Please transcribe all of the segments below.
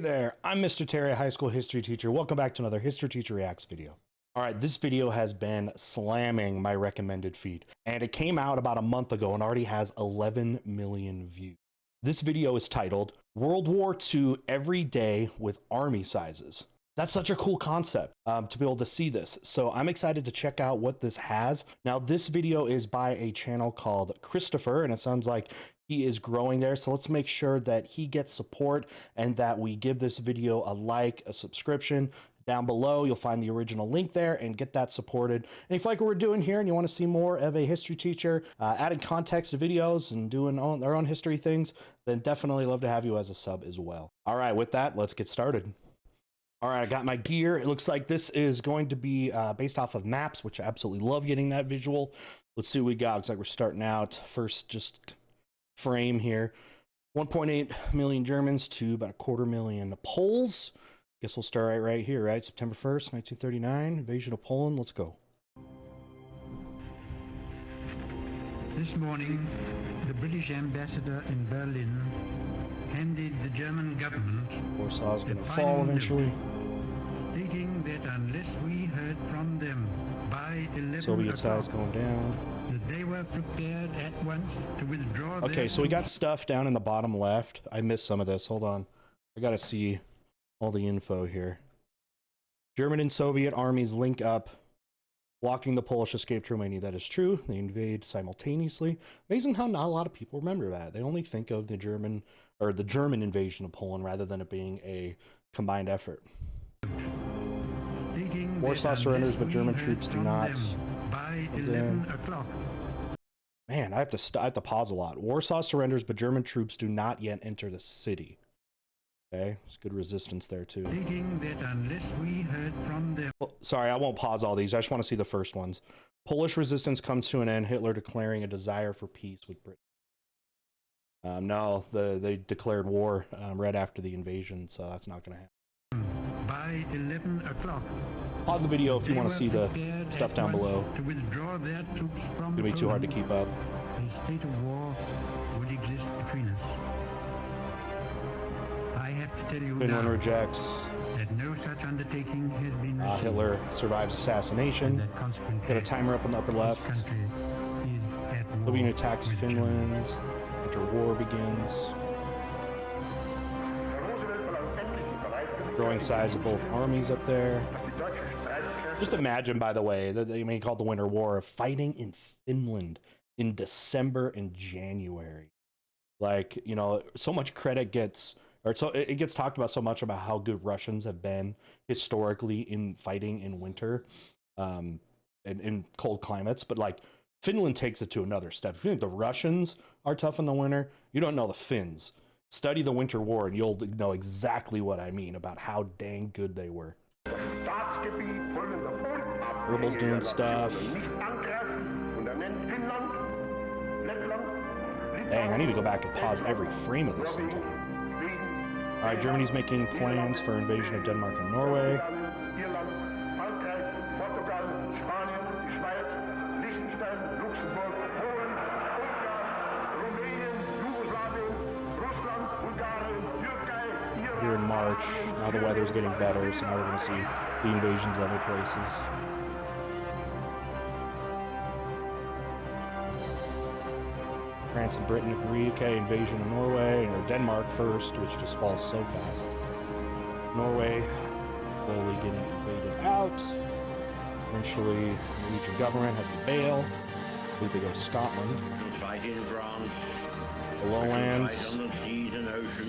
there, I'm Mr. Terry, high school history teacher. Welcome back to another History Teacher Reacts video. All right, this video has been slamming my recommended feed, and it came out about a month ago and already has 11 million views. This video is titled World War II Every Day with Army Sizes. That's such a cool concept to be able to see this. So I'm excited to check out what this has. Now, this video is by a channel called Christopher, and it sounds like he is growing there. So let's make sure that he gets support and that we give this video a like, a subscription. Down below, you'll find the original link there and get that supported. And if you like what we're doing here and you want to see more of a history teacher adding context to videos and doing their own history things, then definitely love to have you as a sub as well. All right, with that, let's get started. All right, I got my gear. It looks like this is going to be based off of maps, which I absolutely love getting that visual. Let's see what we got. Looks like we're starting out. First, just frame here. 1.8 million Germans to about 250,000 Poles. Guess we'll start right here, right? September 1st, 1939, invasion of Poland. Let's go. This morning, the British ambassador in Berlin handed the German government Warsaw's gonna fall eventually. Stating that unless we heard from them by 11 Soviet size going down. that they were prepared at once to withdraw. Okay, so we got stuff down in the bottom left. I missed some of this. Hold on. I gotta see all the info here. German and Soviet armies link up, blocking the Polish escape to Romania. That is true. They invade simultaneously. Amazing how not a lot of people remember that. They only think of the German invasion of Poland rather than it being a combined effort. Warsaw surrenders, but German troops do not. By 11 o'clock. Man, I have to pause a lot. Warsaw surrenders, but German troops do not yet enter the city. Okay, there's good resistance there too. Stating that unless we heard from them. Well, sorry, I won't pause all these. I just want to see the first ones. Polish resistance comes to an end. Hitler declaring a desire for peace with Britain. No, they declared war right after the invasion, so that's not going to happen. By 11 o'clock. Pause the video if you want to see the stuff down below. To withdraw their troops from It's going to be too hard to keep up. A state of war would exist between us. I have to tell you Finland now rejects. that no such undertaking has been Hitler survives assassination. Got a timer up in the upper left. Soviet attacks Finland. War begins. Growing size of both armies up there. Just imagine, by the way, that they may call it the Winter War, of fighting in Finland in December and January. Like, you know, so much credit gets, or so it gets talked about so much about how good Russians have been historically in fighting in winter, and in cold climates, but like Finland takes it to another step. If you think the Russians are tough in the winter, you don't know the Finns. Study the Winter War and you'll know exactly what I mean about how dang good they were. Rebels doing stuff. Dang, I need to go back and pause every frame of this sometime. All right, Germany's making plans for invasion of Denmark and Norway. Here in March, now the weather's getting better, so now we're going to see the invasions of other places. France and Britain agree. Okay, invasion of Norway, or Denmark first, which just falls so fast. Norway slowly getting invaded out. Eventually, the Norwegian government has to bail. I believe they go to Scotland. The lowlands.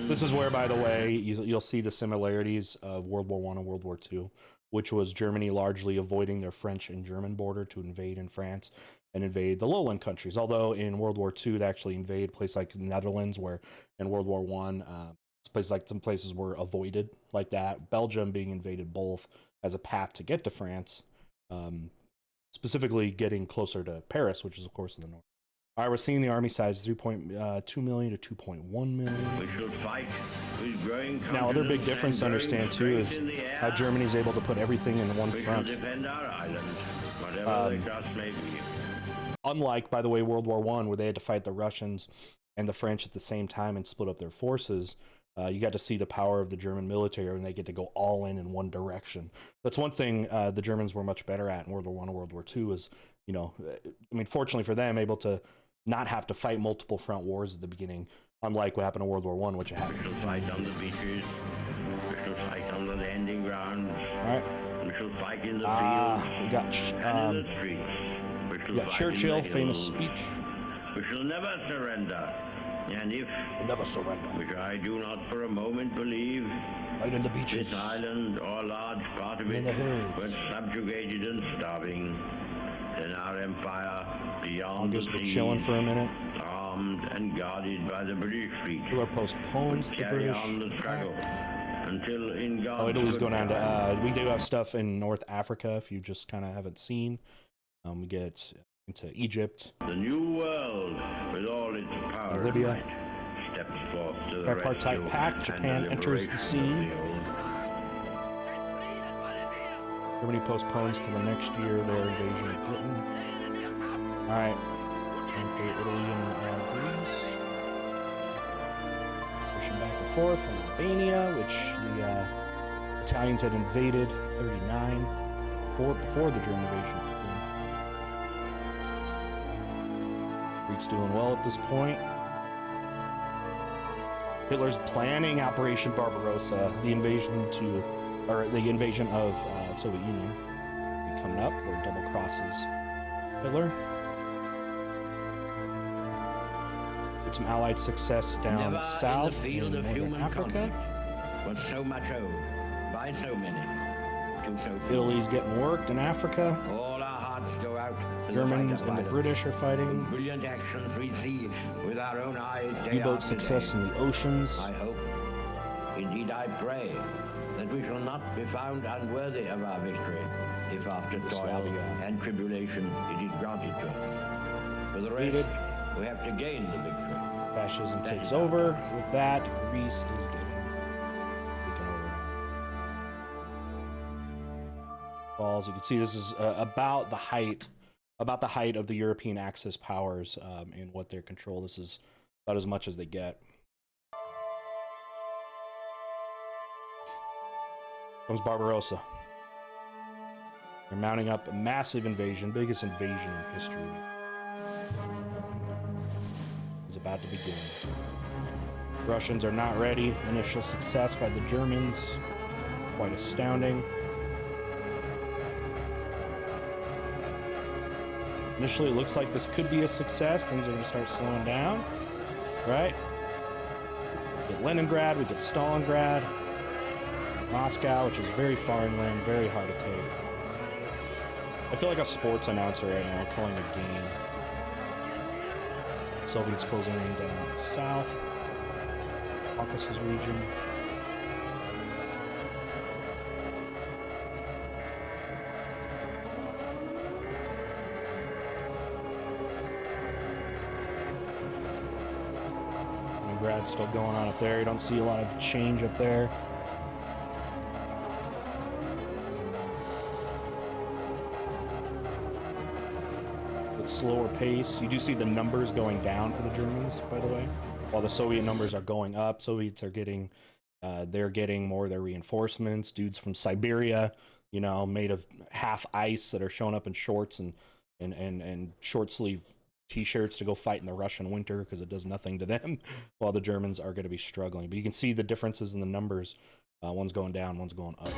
This is where, by the way, you'll see the similarities of World War I and World War II, which was Germany largely avoiding their French and German border to invade in France and invade the lowland countries. Although in World War II, they actually invade places like the Netherlands, where in World War I, places like some places were avoided like that. Belgium being invaded both as a path to get to France, specifically getting closer to Paris, which is, of course, in the north. All right, we're seeing the army size 3.2 million to 2.1 million. We should fight with growing confidence. Now, other big difference to understand too is how Germany's able to put everything in one front. Defend our island, whatever the cost may be. Unlike, by the way, World War I, where they had to fight the Russians and the French at the same time and split up their forces, You got to see the power of the German military, and they get to go all in one direction. That's one thing the Germans were much better at in World War I and World War II is, I mean, fortunately for them, able to not have to fight multiple front wars at the beginning, unlike what happened in World War I, which had. We shall fight on the beaches. We shall fight on the landing grounds. All right. We shall fight in the fields. We got and in the streets. We shall fight Churchill, in the famous hills. speech. We shall never surrender. And if, Never surrender. which I do not for a moment believe, Right in the beaches. this island or a large part of In it the hills. were subjugated and starving, then our empire beyond the August, we're sea, chilling for a minute. armed and guarded by the British fleet, Hitler postpones the carry British on the struggle attack. until in God's Oh, Italy's good going down time, to. We do have stuff in North Africa if you just kind of haven't seen. We get into Egypt. the new world, with all its power and Libya. might, steps forth to the Tripartite rescue Pact, and Japan enters the liberation scene. of the old. Germany postpones to the next year their invasion of Britain. All right, time for Italy and Greece. Pushing back and forth from Albania, which the Italians had invaded 39 before the German invasion of Britain. Greeks doing well at this point. Hitler's planning Operation Barbarossa, the invasion of Soviet Union, coming up, where it double crosses Hitler. Get some Allied success down Never south in the field in of northern human Africa. conflict was so much owed by so many to so few. Italy's getting worked in Africa. All our hearts go out to Germans the fight of and the violence. British are The fighting. brilliant actions we see with our own eyes day U-boat after success day. in the oceans. I hope, indeed I pray, that we shall not be found unworthy of our victory, if after toil Yugoslavia. and tribulation it is granted to us. For the Defeated. rest, we have to gain the victory. Fascism That takes is our over. task. With that, Greece is getting taken over now. Falls. You can see this is about the height of the European Axis powers in what their control. This is about as much as they get. Comes Barbarossa. They're mounting up a massive invasion, biggest invasion in history. Is about to begin. Russians are not ready. Initial success by the Germans. Quite astounding. Initially, it looks like this could be a success. Things are going to start slowing down, right? We get Leningrad, we get Stalingrad, Moscow, which is very far inland, very hard to take. I feel like a sports announcer right now, calling a game. Soviets closing in down south, Caucasus region. Leningrad's still going on up there. You don't see a lot of change up there. Slower pace. You do see the numbers going down for the Germans, by the way, while the Soviet numbers are going up. Soviets are getting, they're getting more of their reinforcements. Dudes from Siberia, you know, made of half ice that are showing up in shorts and short sleeve t-shirts to go fight in the Russian winter because it does nothing to them, while the Germans are going to be struggling. But you can see the differences in the numbers. One's going down, one's going up.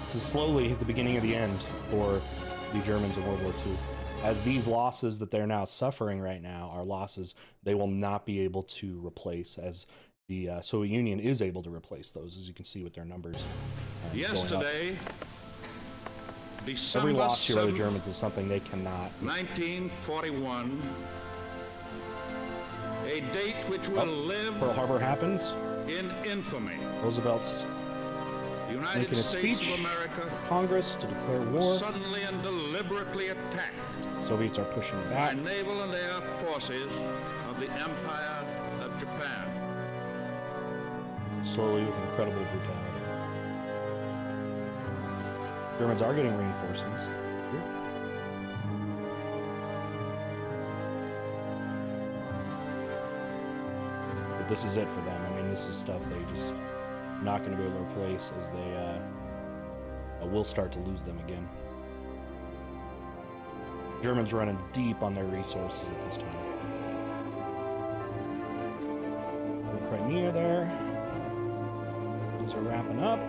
This is slowly the beginning of the end for the Germans in World War II. As these losses that they're now suffering right now are losses they will not be able to replace, as the Soviet Union is able to replace those, as you can see with their numbers. Going up. Yesterday, Every December loss here by the 7th, Germans is something they cannot. 1941, a date which will live Pearl Harbor happens. in infamy. Roosevelt's The United making a States speech of America Congress to declare war. suddenly and deliberately attacked Soviets are pushing by back. naval and air forces of the Empire of Japan. Slowly with incredible brutality. Germans are getting reinforcements. Here. But this is it for them. I mean, this is stuff they just not going to be able to replace, as they will start to lose them again. Germans running deep on their resources at this time. Crimea there. Things are wrapping up.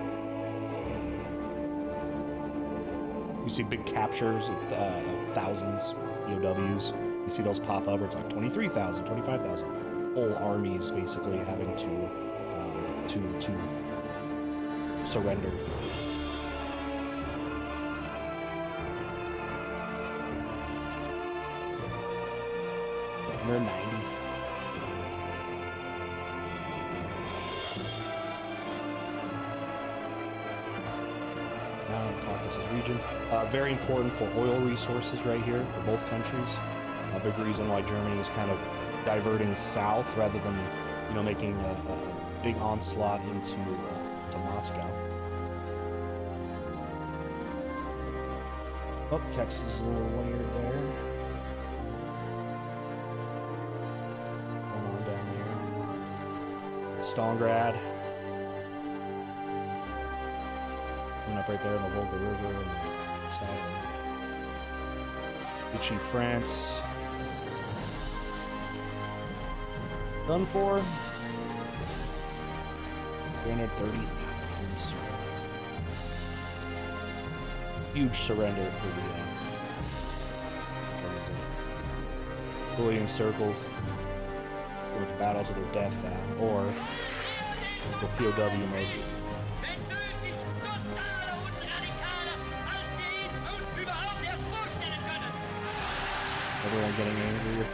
You see big captures of thousands, POWs. You see those pop up where it's like 23,000, 25,000. Whole armies basically having to surrender. Under 90. Now in the Caucasus region. Very important for oil resources right here for both countries. A big reason why Germany is kind of diverting south rather than, you know, making a big onslaught into to Moscow. Oh, Texas is a little layered there. Going on down there. Stalingrad. Coming up right there in the Volga River and the south. Vichy, France. Done for. 330,000. Huge surrender for the Germans. Fully encircled. Go to battle to their death or the POW mode. Everyone getting angry.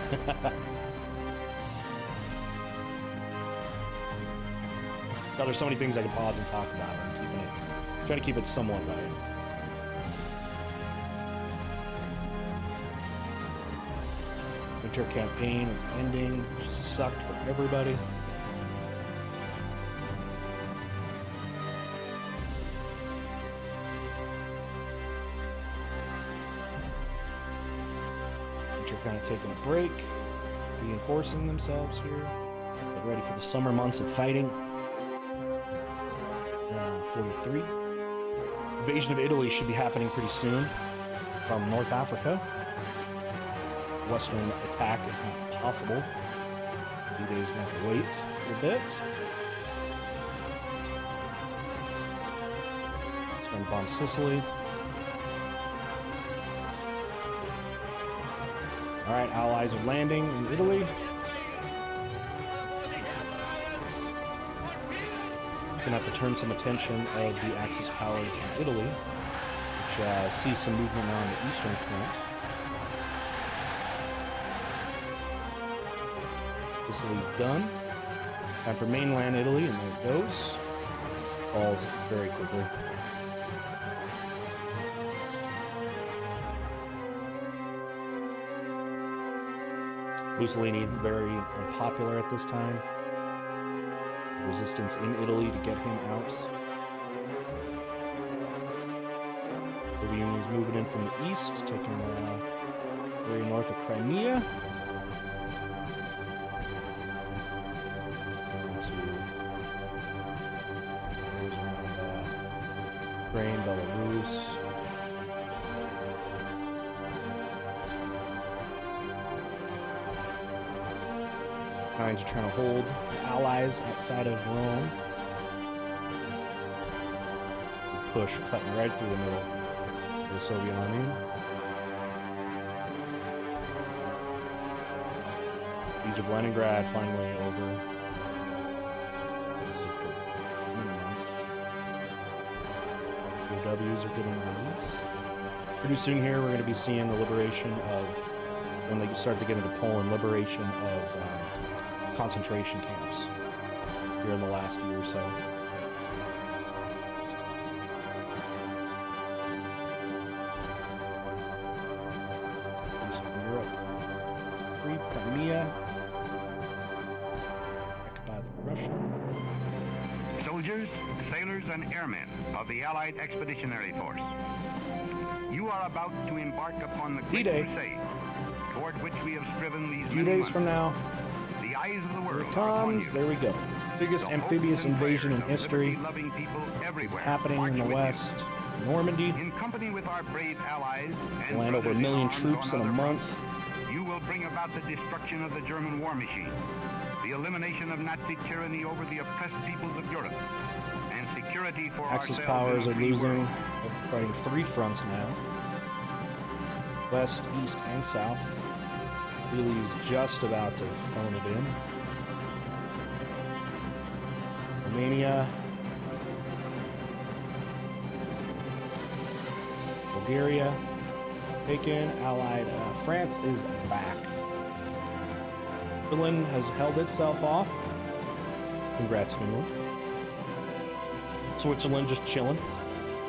Now, there's so many things I can pause and talk about. I'm trying to keep it somewhat light. Winter campaign is ending, which sucked for everybody. Winter kind of taking a break, reinforcing themselves here. Get ready for the summer months of fighting. 43. Invasion of Italy should be happening pretty soon from North Africa. Western attack is not possible. 2 days going to have to wait for a bit. It's going to bomb Sicily. All right, Allies are landing in Italy. Going to have to turn some attention of the Axis powers in Italy, which sees some movement now on the Eastern Front. Sicily's done. Time for mainland Italy, and there it goes. Falls very quickly. Mussolini, very unpopular at this time. Resistance in Italy to get him out. The Union's moving in from the east, taking the area north of Crimea. Ukraine, Belarus. Allies are trying to hold the Allies outside of Rome. The push cutting right through the middle of the Soviet army. Siege of Leningrad finally over. This is for Unions. POWs are getting released. Pretty soon here we're going to be seeing the liberation of, when they start to get into Poland, liberation of concentration camps here in the last year or so. Eastern Europe. Free Crimea. Back by the Russian. Soldiers, sailors, and airmen of the Allied Expeditionary Force, you are about to embark upon the great crusade toward which we have striven these a few days from now. The eyes of the Here world it are upon comes. you. There we go. Biggest The amphibious hopes and invasion in prayers of history liberty-loving people is everywhere happening march in the with you. West. Normandy. In company with our brave allies and Land over brothers 1 million in arms troops on in a other month. fronts, you will bring about the destruction of the German war machine, the elimination of Nazi tyranny over the oppressed peoples of Europe, and security for Axis ourselves powers in are a free losing. world. They're fighting 3 fronts now. West, east, and south. Healy's just about to phone it in. Romania. Bulgaria. Taken. Allied. France is back. Finland has held itself off. Congrats, Finland. Switzerland just chilling.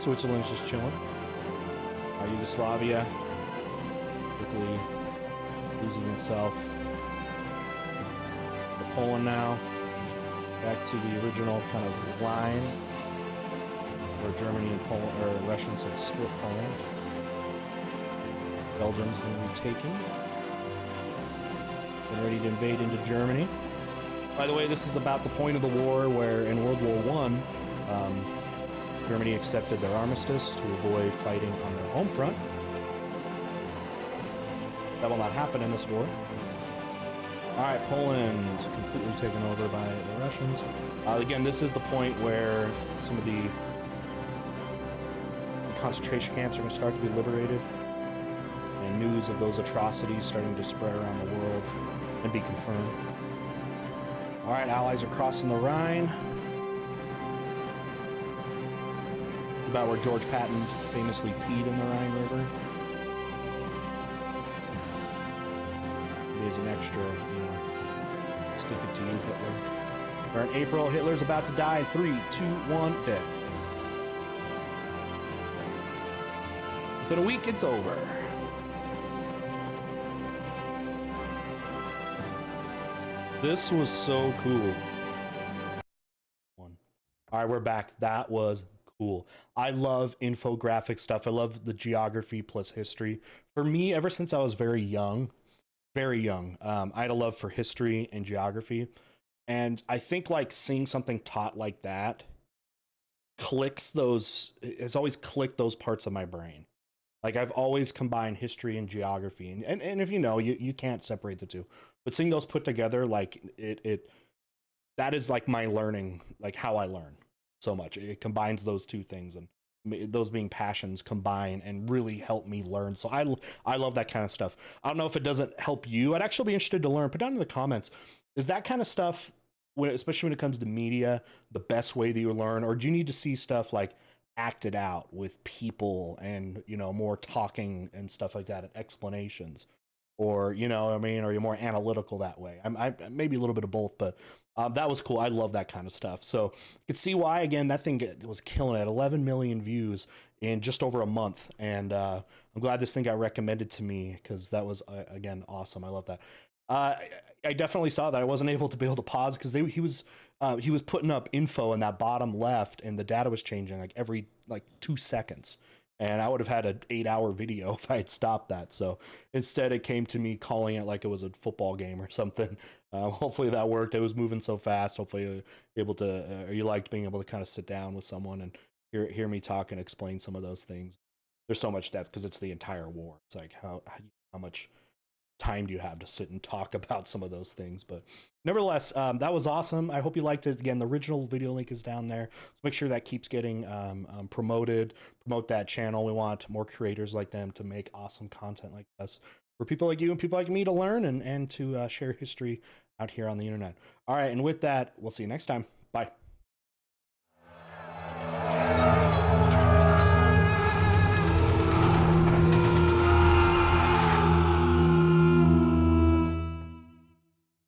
Switzerland's just chilling. Yugoslavia quickly losing itself. To Poland now. Back to the original kind of line where Germany and Poland, or Russians had split Poland. Belgium's going to be taken. Getting ready to invade into Germany. By the way, this is about the point of the war where in World War I, Germany accepted their armistice to avoid fighting on their home front. That will not happen in this war. All right, Poland completely taken over by the Russians. Again, this is the point where some of the concentration camps are going to start to be liberated, and news of those atrocities starting to spread around the world and be confirmed. All right, Allies are crossing the Rhine. About where George Patton famously peed in the Rhine River. It is an extra, stick it to you, Hitler. We're in April. Hitler's about to die. 3, 2, 1, dead. Within a week, it's over. This was so cool. All right, we're back. That was cool. I love infographic stuff. I love the geography plus history. For me, ever since I was very young, I had a love for history and geography. And I think like seeing something taught like that has always clicked those parts of my brain. Like I've always combined history and geography. And if you can't separate the two. But seeing those put together, like that is like my learning, like how I learn so much. It combines those two things, and those being passions combine and really help me learn. So I love that kind of stuff. I don't know if it doesn't help you. I'd actually be interested to learn. Put down in the comments, is that kind of stuff, especially when it comes to media, the best way that you learn, or do you need to see stuff like acted out with people and more talking and stuff like that and explanations? Or, are you more analytical that way? I maybe a little bit of both, but that was cool. I love that kind of stuff. So you can see why, again, that thing was killing it. 11 million views in just over a month. And I'm glad this thing got recommended to me, because that was, again, awesome. I love that. I definitely saw that. I wasn't able to pause because he was putting up info in that bottom left, and the data was changing like every 2 seconds. And I would have had an 8-hour video if I had stopped that. So instead, it came to me calling it like it was a football game or something. Hopefully that worked. It was moving so fast. Hopefully you liked being able to kind of sit down with someone and hear me talk and explain some of those things. There's so much depth because it's the entire war. It's like how much time do you have to sit and talk about some of those things? But nevertheless, that was awesome. I hope you liked it. Again, the original video link is down there, so make sure that keeps getting promoted. Promote that channel. We want more creators like them to make awesome content like this for people like you and people like me to learn and to share history out here on the internet. All right, and with that, we'll see you next time. Bye.